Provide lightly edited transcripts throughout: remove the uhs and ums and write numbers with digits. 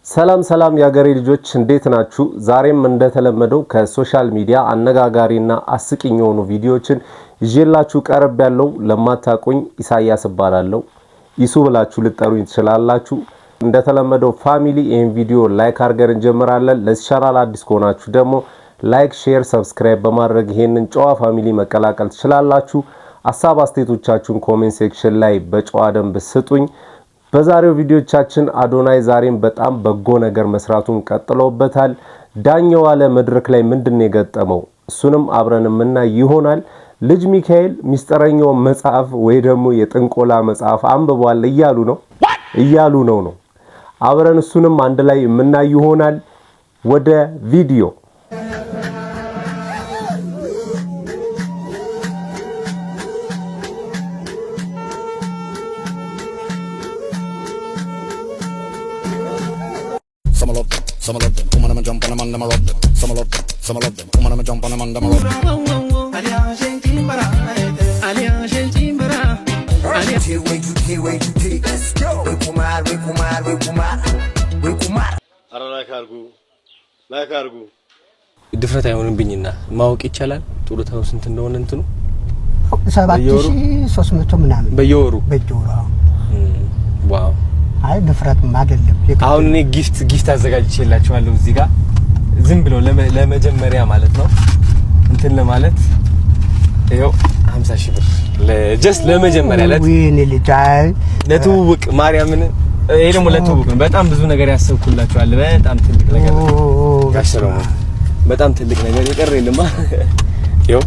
ሰላም ሰላም ያገሬ ልጆች እንዴት ናችሁ? ዛሬም እንደተለመደው ከሶሻል ሚዲያ አነጋጋሪና አስቂኝ የሆኑ ቪዲዮዎችን ይዤላችሁ ቀርብ ያለው ለማታቆኝ ኢሳያስ እባላለሁ። ኢሱ ብላችሁ ልጠሩኝ ትችላላችሁ። እንደተለመደው ፋሚሊ ይሄን ቪዲዮ ላይክ አድርገን እንጀምራለን። ለዚህ ቻናል አዲስ ከሆናችሁ ደግሞ ላይክ፣ ሼር፣ ሰብስክራይብ በማድረግ ይሄንን ጨዋ ፋሚሊ መቀላቀል ትችላላችሁ። ሐሳብ አስተያየቶቻችሁን ኮሜንት ሴክሽን ላይ በጨዋ ደንብ ስጡኝ። በዛሬው ቪዲዮቻችን አዶናይ ዛሬም በጣም በጎ ነገር መስራቱን ቀጥሎበታል። ዳኛው አለ መድረክ ላይ ምንድነው የገጠመው? እሱንም አብረን ምናይ ይሆናል። ልጅ ሚካኤል ሚስጥረኛው መጽሐፍ ወይ ደግሞ የጥንቆላ መጽሐፍ አንብቧል እያሉ ነው። አብረን እሱንም አንድ ላይ ምናይ ይሆናል። ወደ ቪዲዮ Some of them, come on and jump on them and them a rock them. Some of them, come on and jump on them and them a rock them. Let's go. We kumar. Ara like argu. ድፍረት አይሆንብኝና ማወቅ ይቻላል። ጡረታው ስንት እንደሆነ እንትኑ 7300 ምናምን በየወሩ ዋው አይ ድፍረትም አይደለም። አሁን እኔ ጊፍት አዘጋጅቼላችኋለሁ እዚህ ጋር ዝም ብሎ ለመጀመሪያ ማለት ነው እንትን ለማለት ይሄው 50,000 ብር ለጀስት ለመጀመሪያ ወይኔ ልጅ ለትውውቅ ማርያምን ይሄ ደግሞ ለትውውቅ ነው። በጣም ብዙ ነገር ያሰብኩላችኋል። በጣም ትልቅ ነገር ጋሽረው በጣም ትልቅ ነገር ይቀር የለማ ይሄው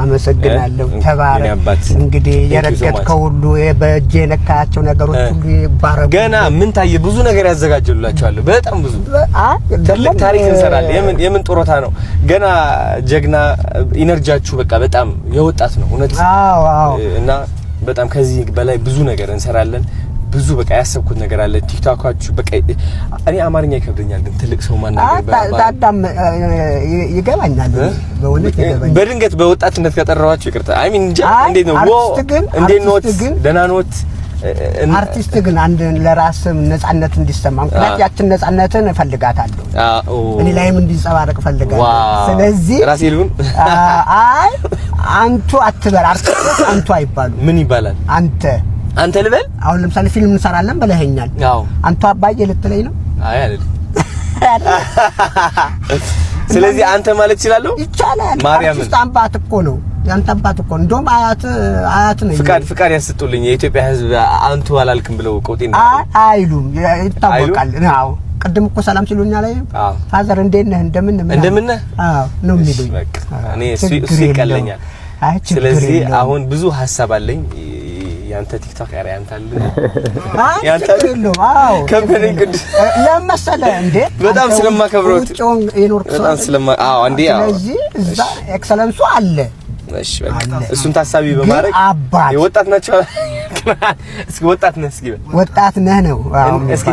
አመሰግናለሁ። ተባረክ። እንግዲህ የረገጥከው ሁሉ በእጄ የነካቸው ነገሮች ሁሉ ይባረኩ። ገና ምን ታየ ብዙ ነገር ያዘጋጀሉላችኋል። በጣም ብዙ ትልቅ ታሪክ እንሰራለን። የምን ጡረታ ነው ገና ጀግና ኢነርጂያችሁ በቃ በጣም የወጣት ነው እውነት። አዎ እና በጣም ከዚህ በላይ ብዙ ነገር እንሰራለን። ብዙ በቃ ያሰብኩት ነገር አለ። ቲክቶካችሁ በቃ እኔ አማርኛ ይከብደኛል ግን ትልቅ ሰው ማናገር በጣም ይገባኛል። በእውነት ይገባኛል። በድንገት በወጣትነት ከጠራዋችሁ ይቅርታ። አይ ሚን እንጃ እንዴት ነው እንዴት ነው ደህና ኖት? አርቲስት ግን አንድ ለራስም ነፃነት እንዲሰማ ምክንያት ያችን ነፃነትን እፈልጋታለሁ። እኔ ላይም እንዲንጸባረቅ እፈልጋለሁ። ስለዚህ ራሴ ልሁን። አይ አንቱ አትበል። አርቲስት አንቱ አይባሉ። ምን ይባላል? አንተ ልበል። አሁን ለምሳሌ ፊልም እንሰራለን በለኸኛል። አንተ አባዬ ልትለኝ ነው? አይ አይደል። ስለዚህ አንተ ማለት ይችላል። ማርያም አባት እኮ ነው። ያንተ አባት እኮ እንደውም አያት ነው። ፍቃድ ያስጡልኝ የኢትዮጵያ ሕዝብ አንቱ አላልክም ብለው ቆጤና አይሉም ይታወቃል። አዎ ቅድም እኮ ሰላም ሲሉኛል። ፋዘር እንዴት ነህ? እንደምን ነህ? አዎ ነው የሚሉኝ። እኔ እሱ ይቀለኛል። ስለዚህ አሁን ብዙ ሐሳብ አለኝ። ያንተ ቲክቶክ አረ ያንተ ነው። አዎ ከበረኝ ቅድ ለምሳሌ እንዴ በጣም ስለማከብረው በጣም አንዴ ስለዚህ እዛ ኤክሰለንሱ አለ። እሺ በቃ እሱን ታሳቢ በማድረግ የወጣት ናቸው። እስኪ ወጣት ነህ? እስኪ ወጣት ነህ ነው። እስኪ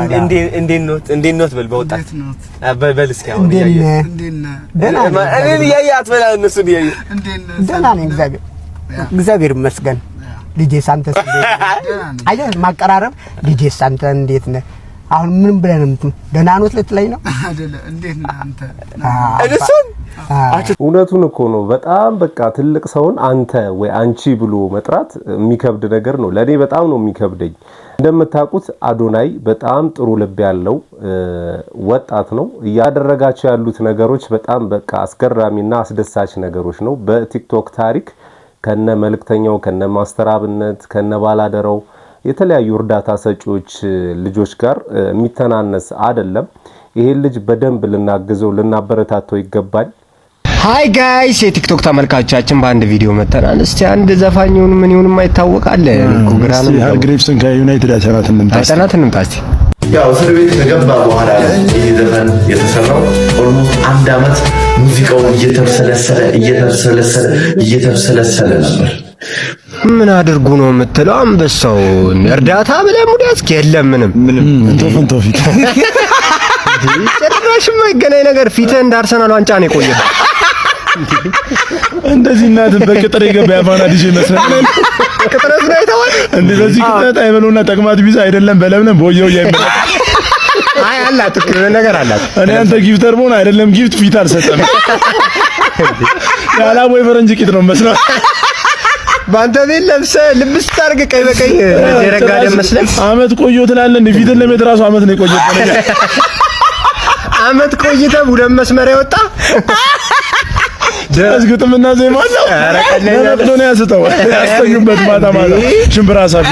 እንዴት ነው በል በወጣት በል እስኪ አሁን እኔ ያያት በላ እነሱ ደህና ነኝ እግዚአብሔር ይመስገን። ልጄ ሳንተስ አየህ ማቀራረብ ልጄ ሳንተ እንዴት ነህ? አሁን ምን ብለን ደህና ኖት ልትለኝ ነው አይደለ? እንዴት ነህ አንተ? እውነቱን እኮ ነው። በጣም በቃ ትልቅ ሰውን አንተ ወይ አንቺ ብሎ መጥራት የሚከብድ ነገር ነው። ለኔ በጣም ነው የሚከብደኝ። እንደምታውቁት አዶናይ በጣም ጥሩ ልብ ያለው ወጣት ነው። ያደረጋቸው ያሉት ነገሮች በጣም በቃ አስገራሚና አስደሳች ነገሮች ነው። በቲክቶክ ታሪክ ከነ መልክተኛው ከነ ማስተራብነት ከነ ባላደረው የተለያዩ እርዳታ ሰጪዎች ልጆች ጋር የሚተናነስ አይደለም። ይሄ ልጅ በደንብ ልናግዘው ልናበረታተው ይገባል። ሃይ ጋይስ የቲክቶክ ተመልካቾቻችን በአንድ ቪዲዮ መተናል። እስቲ አንድ ዘፋኙን ምን ይሁን የማይታወቃል ኩግራን ግሬፍስን ከዩናይትድ አሰናት እንምጣ። ያው እስር ቤት ከገባ በኋላ ይሄ ዘፈን የተሰራው ኦልሞስት አንድ አመት ሙዚቃውን እየተሰለሰለ ነበር። ምን አድርጉ ነው የምትለው? አንበሳው እርዳታ ብለህ ሙዳስክ የለም ምንም ቶፊት ጭራሽ የማይገናኝ ነገር ፊትህ እንደ አርሰናል ዋንጫ ነው የቆየው። እንደዚህ እናት በቅጥር የገበያ ባና ዲጄ መስለን ቅጥረት ነው አይተዋል። እንደዚህ ቅጥረት አይበሉና ተቅማጥ ቢዛ አይደለም በለምንም ቦየው አይ አላት እኮ ነገር አላት። እኔ አንተ ጊፍተር መሆን አይደለም ጊፍት ፊት አልሰጠም። ያላ ወይ ፈረንጅ ቂጥ ነው መስለው ባንተ ቤት ለብሰህ ልብስ ታርግ ቀይ በቀይ የረጋደ መስለም አመት ቆየሁ ትላለህ እንዴ? ፊትን ለሜት ራሱ አመት ነው የቆየው ነገር አመት ቆይተህ ሁለት መስመር ያወጣ አስግጥምና ዜማ ነው። ኧረ ቀለለ ነው ያስተው ያስተኙበት ማታ ማታ ሽምብራ ሳፊ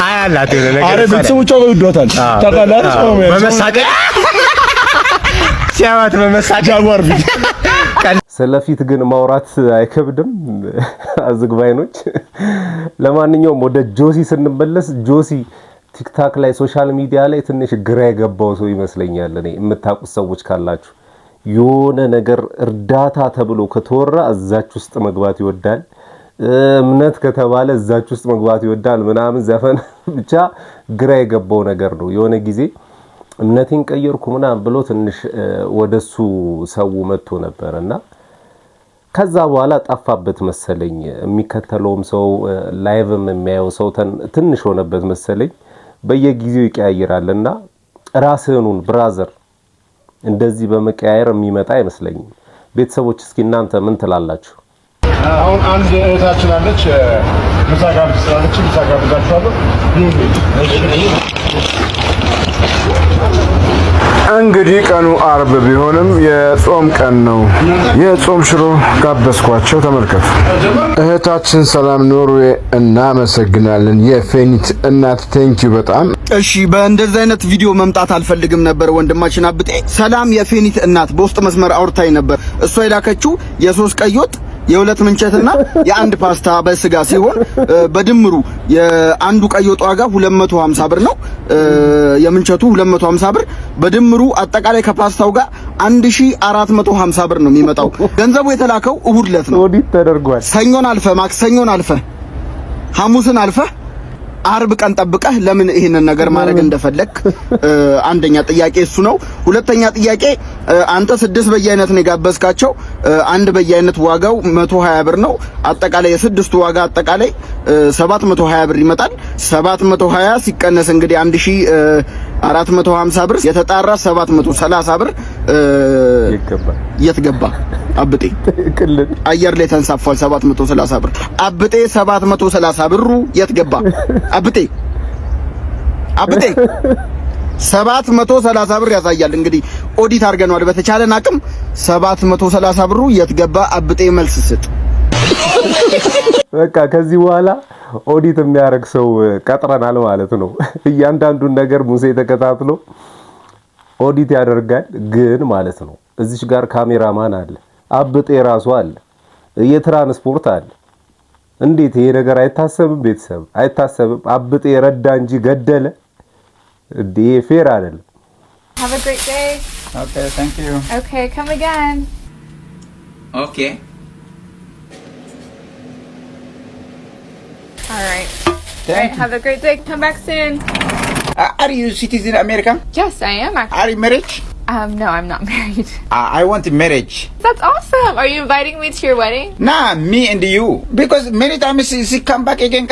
አያላት የሆነ ነገር አረ ቤተሰቦቿ ይወዷታል ታውቃለህ። በመሳቀቅ ሲያዋት በመሳቀቅ ጃጓር ፊት ስለፊት ግን ማውራት አይከብድም አዝግባይኖች። ለማንኛውም ወደ ጆሲ ስንመለስ ጆሲ ቲክታክ ላይ ሶሻል ሚዲያ ላይ ትንሽ ግራ የገባው ሰው ይመስለኛል። እኔ የምታውቁት ሰዎች ካላችሁ የሆነ ነገር እርዳታ ተብሎ ከተወራ እዛች ውስጥ መግባት ይወዳል፣ እምነት ከተባለ እዛች ውስጥ መግባት ይወዳል ምናምን ዘፈን ብቻ ግራ የገባው ነገር ነው። የሆነ ጊዜ እምነቴን ቀየርኩ ምናምን ብሎ ትንሽ ወደሱ ሰው መጥቶ ነበርና ከዛ በኋላ ጠፋበት መሰለኝ። የሚከተለውም ሰው ላይቭም የሚያየው ሰው ትንሽ ሆነበት መሰለኝ። በየጊዜው ይቀያይራልና ራስህኑን ብራዘር እንደዚህ በመቀያየር የሚመጣ አይመስለኝም። ቤተሰቦች እስኪ እናንተ ምን ትላላችሁ? አሁን አንድ እህታችን አለች ምሳ ጋብዛለች። ምሳ ጋብዛችኋለሁ። እንግዲህ ቀኑ አርብ ቢሆንም የጾም ቀን ነው። የጾም ሽሮ ጋበዝኳቸው። ተመልከቱ። እህታችን ሰላም ኖርዌይ እናመሰግናለን። የፌኒት እናት ቴንኪው በጣም እሺ። በእንደዚህ አይነት ቪዲዮ መምጣት አልፈልግም ነበር ወንድማችን አብጤ። ሰላም የፌኒት እናት በውስጥ መስመር አውርታኝ ነበር። እሷ የላከችው የሶስት ቀይ ወጥ የሁለት ምንቸትና የአንድ ፓስታ በስጋ ሲሆን በድምሩ የአንዱ ቀይ ወጥ ዋጋ 250 ብር ነው። የምንቸቱ 250 ብር በድምሩ አጠቃላይ ከፓስታው ጋር 1450 ብር ነው የሚመጣው። ገንዘቡ የተላከው እሁድ ዕለት ነው። ኦዲት ተደርጓል። ሰኞን አልፈ ማክሰኞን አልፈ ሐሙስን አልፈ አርብ ቀን ጠብቀህ ለምን ይሄንን ነገር ማድረግ እንደፈለክ አንደኛ ጥያቄ እሱ ነው። ሁለተኛ ጥያቄ አንተ 6 በየአይነት ነው የጋበዝካቸው። አንድ በየአይነት ዋጋው 120 ብር ነው። አጠቃላይ የስድስቱ ዋጋ አጠቃላይ 720 ብር ይመጣል። 720 ሲቀነስ እንግዲህ 1450 ብር የተጣራ 730 ብር ይገባል። የት ገባ አብጤ? አየር ላይ ተንሳፏል። 730 ብር አብጤ 730 ብሩ የት ገባ አብጤ? 730 ብር ያሳያል። እንግዲህ ኦዲት አድርገናል። በተቻለን አቅም 730 ብሩ የት ገባ አብጤ? መልስ ስጥ። በቃ ከዚህ በኋላ ኦዲት የሚያደርግ ሰው ቀጥረናል ማለት ነው። እያንዳንዱን ነገር ሙሴ ተከታትሎ ኦዲት ያደርጋል። ግን ማለት ነው እዚች ጋር ካሜራማን አለ፣ አብጤ ራሱ አለ፣ የትራንስፖርት አለ። እንዴት ይሄ ነገር አይታሰብም? ቤተሰብ አይታሰብም? አብጤ ረዳ እንጂ ገደለ እንዴ? ፌር አይደለም። Have a great day. Okay, thank you. Okay, come again. Okay. All right. Have a great day. Come back soon. Are you citizen America? Yes, I am actually. Are you married? No, I'm not married. I want marriage. That's awesome. Are you inviting me to your wedding? Nah, me and you. Because many times she come back again.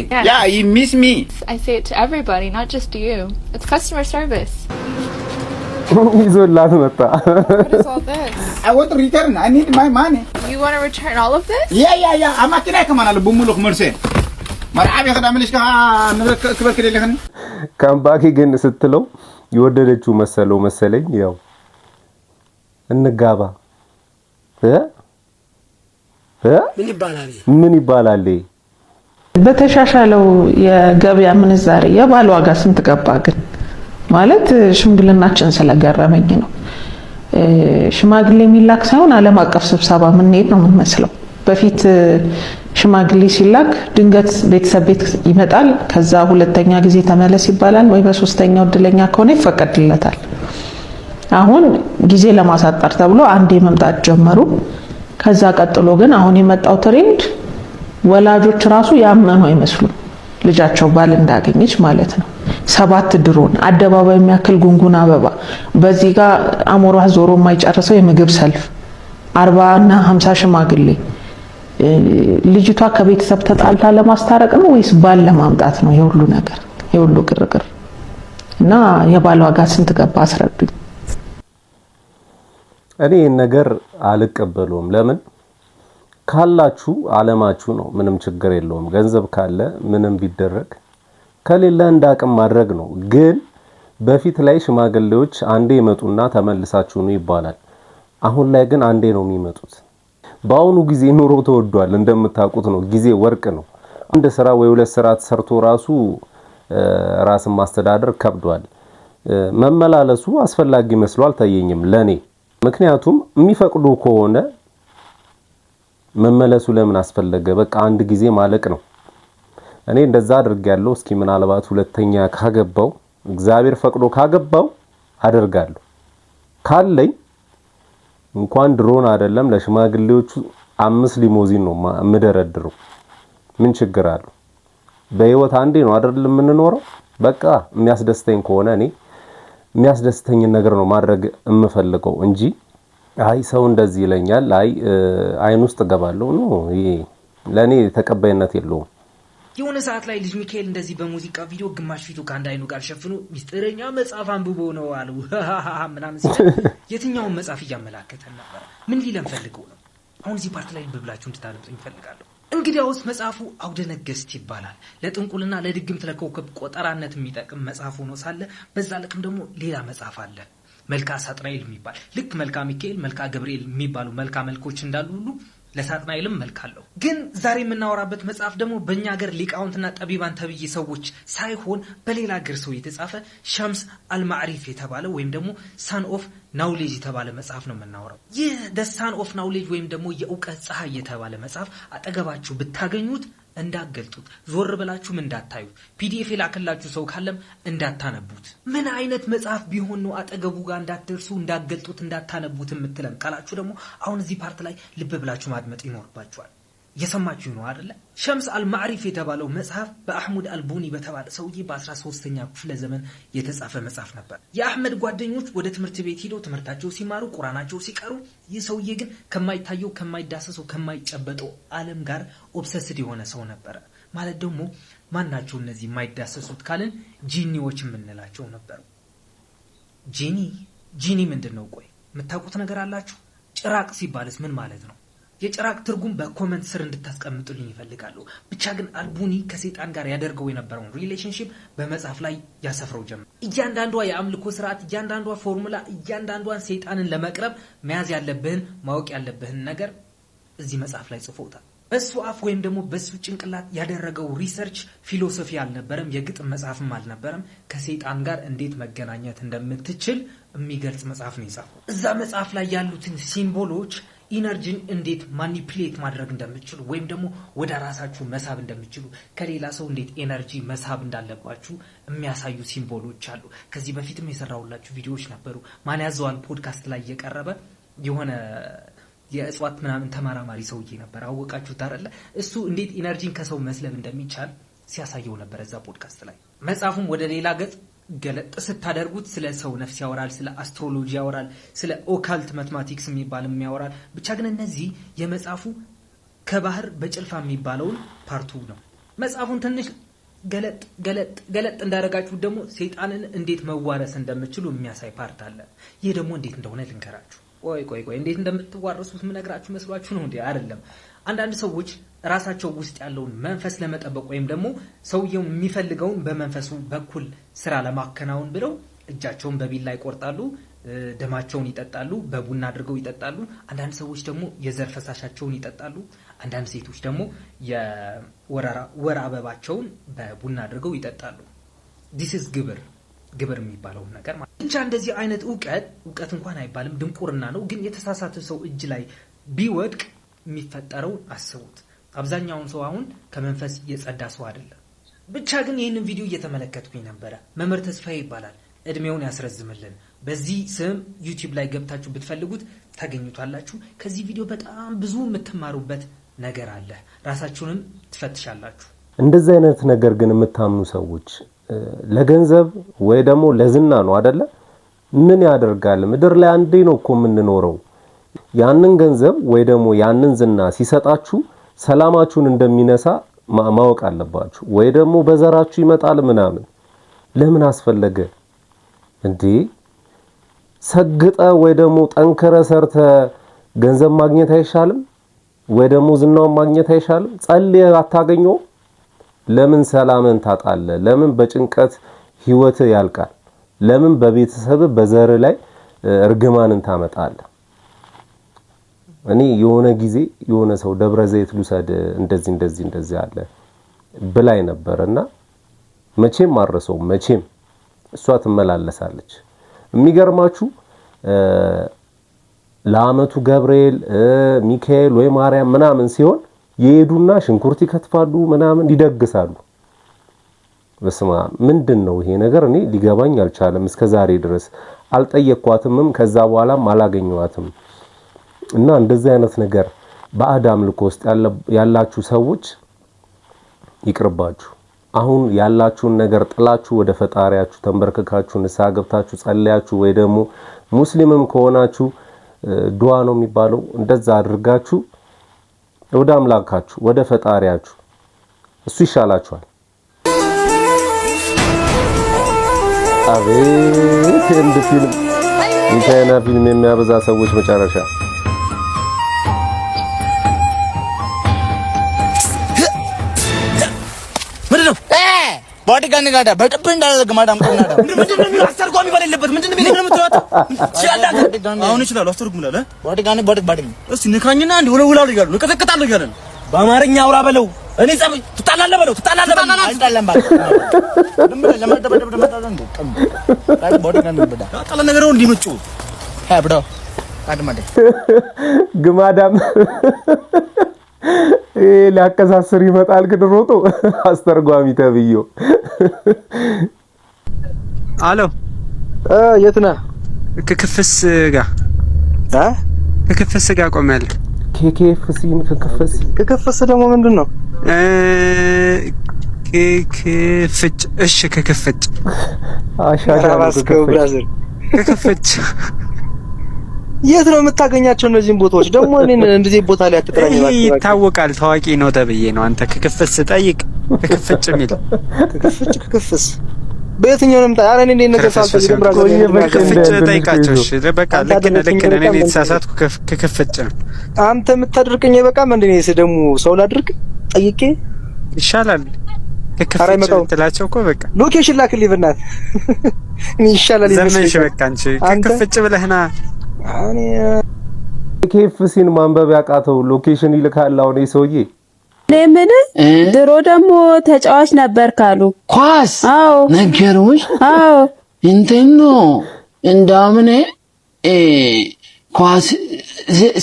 Yeah. Yeah, you miss me. I say it to everybody, not just to you. It's customer service. ይዞላት መጣ። What is all this? I want to return. I need my money. You want to return all of this? Yeah. I'm not coming to bumuluk merse. مرحبا يا خدام ليش كبر كده اللي خلني ካምባኪ ግን ስትለው የወደደችው መሰለኝ። ያው እንጋባ ምን ይባላል? በተሻሻለው የገበያ ምንዛሬ የባል ዋጋ ስንት ገባ? ግን ማለት ሽምግልናችን ስለገረመኝ ነው። ሽማግሌ የሚላክ ሳይሆን ዓለም አቀፍ ስብሰባ ምንሄድ ነው የምንመስለው። በፊት ሽማግሌ ሲላክ ድንገት ቤተሰብ ቤት ይመጣል። ከዛ ሁለተኛ ጊዜ ተመለስ ይባላል፣ ወይ በሶስተኛው እድለኛ ከሆነ ይፈቀድለታል። አሁን ጊዜ ለማሳጠር ተብሎ አንዴ መምጣት ጀመሩ። ከዛ ቀጥሎ ግን አሁን የመጣው ትሬንድ ወላጆች ራሱ ያመኑ አይመስሉም ልጃቸው ባል እንዳገኘች ማለት ነው። 7 ድሮን፣ አደባባይ የሚያክል ጉንጉን አበባ፣ በዚህ ጋር አሞራ ዞሮ የማይጨርሰው የምግብ ሰልፍ፣ 40 እና 50 ሽማግሌ። ልጅቷ ከቤተሰብ ተጣልታ ለማስታረቅ ነው ወይስ ባል ለማምጣት ነው? የሁሉ ነገር የሁሉ ግርግር እና የባል ዋጋ ስንት ገባ አስረዱኝ። እኔ ነገር አልቀበለውም። ለምን ካላችሁ አለማችሁ ነው፣ ምንም ችግር የለውም። ገንዘብ ካለ ምንም ቢደረግ ከሌለ እንዳቅም ማድረግ ነው። ግን በፊት ላይ ሽማግሌዎች አንዴ ይመጡና ተመልሳችሁ ነው ይባላል። አሁን ላይ ግን አንዴ ነው የሚመጡት። በአሁኑ ጊዜ ኑሮ ተወዷል፣ እንደምታውቁት ነው። ጊዜ ወርቅ ነው። አንድ ስራ ወይ ሁለት ስራ ተሰርቶ ራስን ማስተዳደር ከብዷል። መመላለሱ አስፈላጊ መስሎ አልታየኝም ለኔ። ምክንያቱም የሚፈቅዱ ከሆነ መመለሱ ለምን አስፈለገ? በቃ አንድ ጊዜ ማለቅ ነው። እኔ እንደዛ አድርጋለሁ። እስኪ ምናልባት ሁለተኛ ካገባው እግዚአብሔር ፈቅዶ ካገባው አደርጋለሁ። ካለኝ እንኳን ድሮን አይደለም ለሽማግሌዎቹ 5 ሊሞዚን ነው የምደረድረው። ምን ችግር አለው? በህይወት አንዴ ነው አይደል የምንኖረው? በቃ የሚያስደስተኝ ከሆነ እኔ የሚያስደስተኝ ነገር ነው ማድረግ የምፈልገው እንጂ አይ ሰው እንደዚህ ይለኛል አይን ውስጥ ገባለሁ ነው። ይሄ ለኔ ተቀባይነት የለውም። የሆነ ሰዓት ላይ ልጅ ሚካኤል እንደዚህ በሙዚቃ ቪዲዮ ግማሽ ፊቱ ከአንድ አይኑ ጋር ሸፍኖ ሚስጥረኛ መጽሐፍ አንብቦ ነው አሉ ምናምን ሲል የትኛውን መጽሐፍ እያመላከተን ነበር? ምን ሊለን ፈልገው ነው? አሁን እዚህ ፓርት ላይ ብላችሁ እንድታነብጡኝ እፈልጋለሁ። እንግዲያውስ መጽሐፉ አውደ ነገሥት ይባላል። ለጥንቁልና ለድግምት ለኮከብ ቆጠራነት የሚጠቅም መጽሐፍ ሆኖ ሳለ በዛ ልክም ደግሞ ሌላ መጽሐፍ አለ መልካ ሳጥናኤል የሚባል ልክ መልካ ሚካኤል መልካ ገብርኤል የሚባሉ መልካ መልኮች እንዳሉ ሁሉ ለሳጥናኤልም መልክ አለው። ግን ዛሬ የምናወራበት መጽሐፍ ደግሞ በእኛ ሀገር ሊቃውንትና ጠቢባን ተብዬ ሰዎች ሳይሆን በሌላ ሀገር ሰው የተጻፈ ሸምስ አልማዕሪፍ የተባለ ወይም ደግሞ ሳን ኦፍ ናውሌጅ የተባለ መጽሐፍ ነው የምናወራው። ይህ ሳን ኦፍ ናውሌጅ ወይም ደግሞ የእውቀት ፀሐይ የተባለ መጽሐፍ አጠገባችሁ ብታገኙት እንዳገልጡት፣ ዞር ብላችሁም እንዳታዩት፣ ፒዲኤፍ የላከላችሁ ሰው ካለም እንዳታነቡት። ምን አይነት መጽሐፍ ቢሆን ነው አጠገቡ ጋር እንዳትደርሱ እንዳገልጡት እንዳታነቡት የምትለን ካላችሁ ደግሞ አሁን እዚህ ፓርት ላይ ልብ ብላችሁ ማድመጥ ይኖርባችኋል። የሰማችሁ ነው አይደለ? ሸምስ አልማዕሪፍ የተባለው መጽሐፍ በአህሙድ አልቡኒ በተባለ ሰውዬ በ13ኛው ክፍለ ዘመን የተጻፈ መጽሐፍ ነበር። የአህመድ ጓደኞች ወደ ትምህርት ቤት ሄደው ትምህርታቸው ሲማሩ ቁርአናቸው ሲቀሩ፣ ይህ ሰውዬ ግን ከማይታየው ከማይዳሰሰው ከማይጨበጠው ዓለም ጋር ኦብሰስድ የሆነ ሰው ነበረ። ማለት ደግሞ ማናቸው እነዚህ የማይዳሰሱት ካልን ጂኒዎች የምንላቸው ነበሩ። ጂኒ ምንድነው? ቆይ የምታውቁት ነገር አላችሁ? ጭራቅ ሲባልስ ምን ማለት ነው? የጭራቅ ትርጉም በኮመንት ስር እንድታስቀምጡልኝ ይፈልጋሉ። ብቻ ግን አልቡኒ ከሰይጣን ጋር ያደርገው የነበረውን ሪሌሽንሺፕ በመጽሐፍ ላይ ያሰፍረው ጀመር። እያንዳንዷ የአምልኮ ስርዓት፣ እያንዳንዷ ፎርሙላ፣ እያንዳንዷን ሰይጣንን ለመቅረብ መያዝ ያለብህን ማወቅ ያለብህን ነገር እዚህ መጽሐፍ ላይ ጽፎታል። በሱ አፍ ወይም ደግሞ በሱ ጭንቅላት ያደረገው ሪሰርች ፊሎሶፊ አልነበረም፣ የግጥም መጽሐፍም አልነበረም። ከሰይጣን ጋር እንዴት መገናኘት እንደምትችል የሚገልጽ መጽሐፍ ነው የጻፈው። እዛ መጽሐፍ ላይ ያሉትን ሲምቦሎች ኢነርጂን እንዴት ማኒፕሌት ማድረግ እንደምትችሉ ወይም ደግሞ ወደ ራሳችሁ መሳብ እንደምትችሉ፣ ከሌላ ሰው እንዴት ኤነርጂ መሳብ እንዳለባችሁ የሚያሳዩ ሲምቦሎች አሉ። ከዚህ በፊትም የሰራሁላችሁ ቪዲዮዎች ነበሩ። ማን ያዘዋል ፖድካስት ላይ የቀረበ የሆነ የእጽዋት ምናምን ተመራማሪ ሰውዬ ነበር። አወቃችሁት አይደለ? እሱ እንዴት ኢነርጂን ከሰው መስለብ እንደሚቻል ሲያሳየው ነበር እዛ ፖድካስት ላይ። መጽሐፉም ወደ ሌላ ገጽ ገለጥ ስታደርጉት ስለ ሰው ነፍስ ያወራል፣ ስለ አስትሮሎጂ ያወራል፣ ስለ ኦካልት ማትማቲክስ የሚባልም ያወራል። ብቻ ግን እነዚህ የመጽሐፉ ከባህር በጭልፋ የሚባለውን ፓርቱ ነው። መጽሐፉን ትንሽ ገለጥ እንዳደረጋችሁ ደግሞ ሰይጣንን እንዴት መዋረስ እንደምትችሉ የሚያሳይ ፓርት አለ። ይህ ደግሞ እንዴት እንደሆነ ልንገራችሁ። ቆይ እንዴት እንደምትዋረሱት ምነግራችሁ መስሏችሁ ነው እንዴ? አይደለም። አንዳንድ ሰዎች ራሳቸው ውስጥ ያለውን መንፈስ ለመጠበቅ ወይም ደግሞ ሰውየው የሚፈልገውን በመንፈሱ በኩል ስራ ለማከናወን ብለው እጃቸውን በቢላ ይቆርጣሉ፣ ደማቸውን ይጠጣሉ፣ በቡና አድርገው ይጠጣሉ። አንዳንድ ሰዎች ደግሞ የዘር ፈሳሻቸውን ይጠጣሉ። አንዳንድ ሴቶች ደግሞ የወር አበባቸውን በቡና አድርገው ይጠጣሉ። ዲስ ኢዝ ግብር የሚባለውን ነገር ማለት ብቻ። እንደዚህ አይነት እውቀት እንኳን አይባልም፣ ድንቁርና ነው። ግን የተሳሳተ ሰው እጅ ላይ ቢወድቅ የሚፈጠረው አስቡት። አብዛኛውን ሰው አሁን ከመንፈስ የጸዳ ሰው አይደለም። ብቻ ግን ይህንን ቪዲዮ እየተመለከትኩኝ ነበረ። መምህር ተስፋዬ ይባላል። እድሜውን ያስረዝምልን። በዚህ ስም ዩቲዩብ ላይ ገብታችሁ ብትፈልጉት ታገኙታላችሁ። ከዚህ ቪዲዮ በጣም ብዙ የምትማሩበት ነገር አለ። ራሳችሁንም ትፈትሻላችሁ። እንደዚህ አይነት ነገር ግን የምታምኑ ሰዎች ለገንዘብ ወይ ደግሞ ለዝና ነው አይደለ? ምን ያደርጋል? ምድር ላይ አንዴ ነው እኮ የምንኖረው። ያንን ገንዘብ ወይ ደግሞ ያንን ዝና ሲሰጣችሁ ሰላማችሁን እንደሚነሳ ማወቅ አለባችሁ። ወይ ደግሞ በዘራችሁ ይመጣል ምናምን። ለምን አስፈለገ? እንዴ ሰግጠ ወይ ደግሞ ጠንከረ ሰርተ ገንዘብ ማግኘት አይሻልም? ወይ ደግሞ ዝናውን ማግኘት አይሻልም? ጸልየ አታገኘው? ለምን ሰላምን ታጣለ? ለምን በጭንቀት ህይወት ያልቃል? ለምን በቤተሰብ በዘር ላይ እርግማንን ታመጣለ? እኔ የሆነ ጊዜ የሆነ ሰው ደብረ ዘይት ልውሰድ እንደዚህ አለ ብላይ ነበርና መቼም ማረሰው መቼም እሷ ትመላለሳለች። የሚገርማችሁ ለአመቱ ገብርኤል ሚካኤል ወይ ማርያም ምናምን ሲሆን ይሄዱና ሽንኩርት ይከትፋሉ ምናምን ይደግሳሉ። በስማ ምንድነው ይሄ ነገር? እኔ ሊገባኝ አልቻለም እስከዛሬ ድረስ አልጠየቅኳትምም። ከዛ በኋላም አላገኘዋትም። እና እንደዚህ አይነት ነገር ባዕድ አምልኮ ውስጥ ያላችሁ ሰዎች ይቅርባችሁ። አሁን ያላችሁን ነገር ጥላችሁ ወደ ፈጣሪያችሁ ተንበርክካችሁ ንስሐ ገብታችሁ ጸልያችሁ ወይ ደግሞ ሙስሊምም ከሆናችሁ ዱዓ ነው የሚባለው እንደዛ አድርጋችሁ ወደ አምላካችሁ ወደ ፈጣሪያችሁ እሱ ይሻላችኋል። አቤት እንደ ፊልም የቻይና ፊልም የሚያበዛ ሰዎች መጨረሻ ምንድነው? ባዲ ጋር ንጋዳ በጥብ እንዳደረገ ማዳም ቆናዳ ምንድነው? አስተርጓሚ በሌለበት ምንድነው የምትወጣው? አሁን ይችላል አስተርጉም ይላል። ባዲ ጋር ባዲ እስቲ ንካኝና እንደ ወለውላው ይላሉ ንቀጠቀጣለሁ እያለ ነው። በአማርኛ አውራ በለው። እኔ ጸብ ትጣላለህ በለው። አይጣለም ባክ ለምን ለማደበደብ ደመጣለን እንዴ? ባዲ ጋር ንበዳ ታጣለ ነገር ነው እንዲመጩ ብዶ አድማደ ግማዳም ሊያከሳስር ይመጣል ግን ሮጦ አስተርጓሚ ተብዮ። አሎ የት ነህ? ከክፍስ ጋር ከክፍስ ጋር ቆሜያለሁ። ከክፍሲን ከክፍስ ደግሞ ምንድነው? ከክፍጭ እሺ ከክፍጭ አሻሻው ብራዘር ከክፍጭ የት ነው የምታገኛቸው እነዚህን ቦታዎች? ደግሞ እኔን እንደዚህ ቦታ ላይ አትጥራኝ ማለት ነው። ይታወቃል ታዋቂ ነው ተብዬ ነው። አንተ ከክፍስ ጠይቅ። ከክፍጭ የሚል ከክፍስ በየትኛው ነው? ኧረ እኔ ነገር ሳልፈልግ ብራዘር ከክፍጭ ጠይቃቸው። እሺ በቃ ልክ ነህ እኔ የተሳሳትኩ ከክፍጭ ነው። አንተ የምታደርቀኝ በቃ ምንድነው? እሱ ደግሞ ሰው ላድርግ ጠይቄ ይሻላል። ከክፍጭ ትላቸው እኮ በቃ ሎኬሽን ላክልኝ በእናትህ ይሻላል። ዘመንሽ በቃ አንቺ ከክፍጭ ብለህና አኔ ከክፍሲን ማንበብ ያቃተው ሎኬሽን ይልካል። አሁን ሰውዬ ለምን ድሮ ደግሞ ተጫዋች ነበር ካሉ ኳስ ነገሩሽ? አዎ እንተኖ እንዳምኔ ኳስ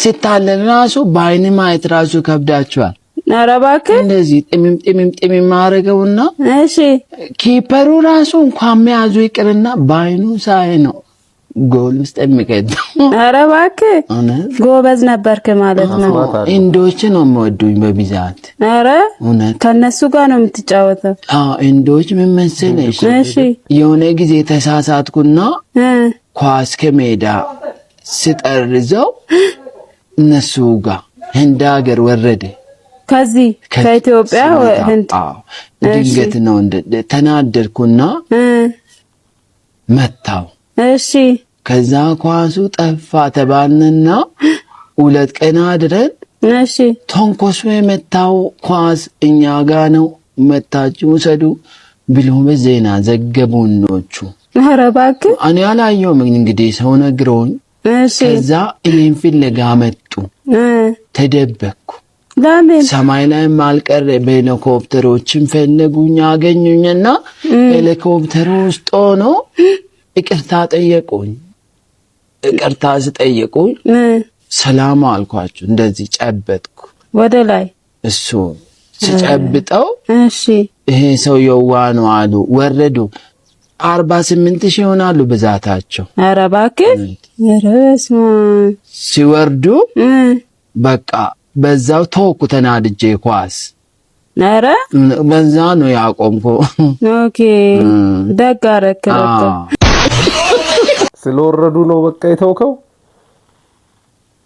ሲታለል ራሱ በአይን ማየት ራሱ ከብዳቸዋል። ኧረ እባክህ እንደዚህ ጥምም ማረገውና እሺ ኪፐሩ ራሱ እንኳን መያዙ ይቅርና በአይኑ ሳይ ነው ጎል ውስጥ የሚቀደው። ኧረ እባክህ ጎበዝ ነበርክ ማለት ነው። እንዶች ነው የምወዱኝ በብዛት። ኧረ ከነሱ ጋር ነው የምትጫወተው? አዎ እንዶች ምን መሰለሽ፣ እሺ የሆነ ጊዜ ተሳሳትኩና ኳስ ከሜዳ ስጠርዘው እነሱ ጋር ህንድ ሀገር ወረደ። ከዚህ ከኢትዮጵያ ህንድ። ድንገት ነው ተናደድኩና መታው። እሺ ከዛ ኳሱ ጠፋ ተባልንና 2 ቀን አድረን እሺ ተንኮሱ የመታው ኳስ እኛ ጋር ነው መታችሁ ሰዱ ብሎ በዜና ዘገቡኖቹ። ኧረ እባክህ እኔ አላየሁም እንግዲህ ሰው ነግሮኝ። እሺ ከዛ እኔን ፍለጋ መጡ። ተደበቅኩ። ለምን? ሰማይ ላይ ማልቀር በሄሊኮፕተሮችን ፈለጉኝ አገኙኝና ሄሊኮፕተሩ ውስጥ ሆኖ ይቅርታ ጠየቁኝ። ይቅርታ ሲጠይቁኝ ሰላም አልኳቸው። እንደዚህ ጨበጥኩ ወደ ላይ እሱ ሲጨብጠው እሺ ይሄ ሰው የዋ ነው አሉ። ወረዱ። 48,000 ይሆናሉ ብዛታቸው። ኧረ እባክህ ኧረ በስመ አብ። ሲወርዱ በቃ በዛው ተወኩ ተናድጄ ኳስ። ኧረ በዛ ነው ያቆምኩ። ኦኬ ደግ አደረክ። ስለወረዱ ነው በቃ የተውከው።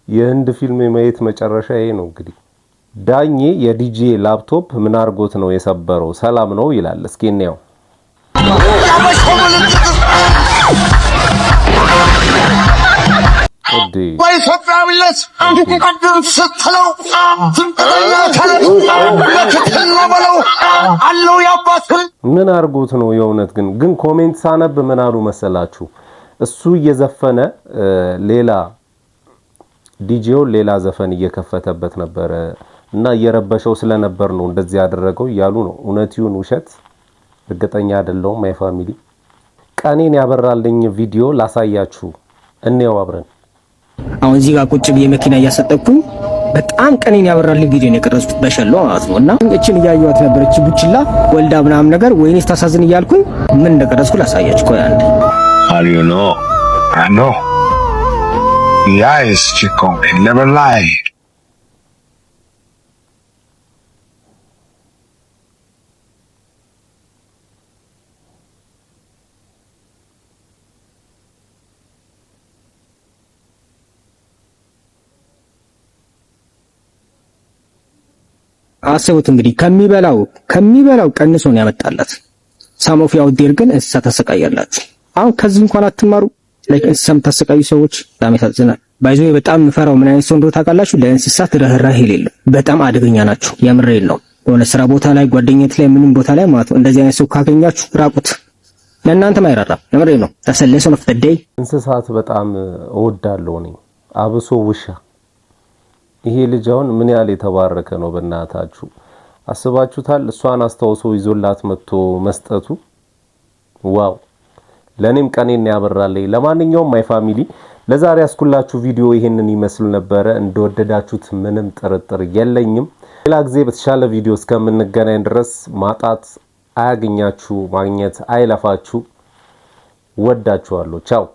የህንድ ፊልም የማየት መጨረሻ ይሄ ነው እንግዲህ። ዳኜ የዲጄ ላፕቶፕ ምን አርጎት ነው የሰበረው? ሰላም ነው ይላል። እስኪ እንየው። በኢትዮጵያዊነት እንዲቀድም ስትለው ዝምተኛ ካለ ለክትና በለው አለው ያባቱን ምን አርጎት ነው የእውነት ግን ኮሜንት ሳነብ ምን አሉ መሰላችሁ እሱ እየዘፈነ ሌላ ዲጄው ሌላ ዘፈን እየከፈተበት ነበር እና እየረበሸው ስለነበር ነው እንደዚህ ያደረገው ያሉ ነው እውነቱን ውሸት እርግጠኛ አይደለሁም ማይ ፋሚሊ ቀኔን ያበራልኝ ቪዲዮ ላሳያችሁ እንየው አብረን አሁን እዚህ ጋር ቁጭ ብዬ መኪና እያሰጠኩኝ በጣም ቀኔን ያበራልኝ ቪዲዮ ነው የቀረጽኩት በሸሎ ማለት ነውና እቺን እያየኋት ነበር እቺ ቡችላ ወልዳ ምናምን ነገር ወይኔስ ታሳዝን እያልኩኝ ምን እንደቀረጽኩ ላሳያችሁ ቆይ አንዴ How do you know? I know. Yes, chico, it never lied. አሰቡት እንግዲህ ከሚበላው ቀንሶ ነው ያመጣላት ሳሞፍ ያውዴር ግን እንስሳ ተሰቃያላችሁ አሁን ከዚህ እንኳን አትማሩ ለእንስሳም ተሰቃዩ ሰዎች በጣም ያሳዝናል ባይዞ በጣም ፈራው ምን አይነት ሰው እንደሆነ ታውቃላችሁ ለእንስሳት ርህራሄ የሌለው በጣም አደገኛ ናቸው የምሬን ነው የሆነ ስራ ቦታ ላይ ጓደኝነት ላይ ምንም ቦታ ላይ ማለት እንደዚህ አይነት ሰው ካገኛችሁ ራቁት ለእናንተም አይራራም የምሬን ነው ተሰለሰው ነው ፈደይ እንስሳት በጣም እወዳለሁ እኔ አብሶ ውሻ ይሄ ልጅውን ምን ያህል የተባረከ ነው በእናታችሁ አስባችሁታል እሷን አስተዋውሶ ይዞላት መጥቶ መስጠቱ ዋው ለኔም ቀኔን ያበራልኝ ለማንኛውም ማይ ፋሚሊ ለዛሬ ያስኩላችሁ ቪዲዮ ይሄንን ይመስል ነበር እንደወደዳችሁት ምንም ጥርጥር የለኝም ሌላ ጊዜ በተሻለ ቪዲዮ እስከምንገናኝ ድረስ ማጣት አያገኛችሁ ማግኘት አይለፋችሁ ወዳችኋለሁ ቻው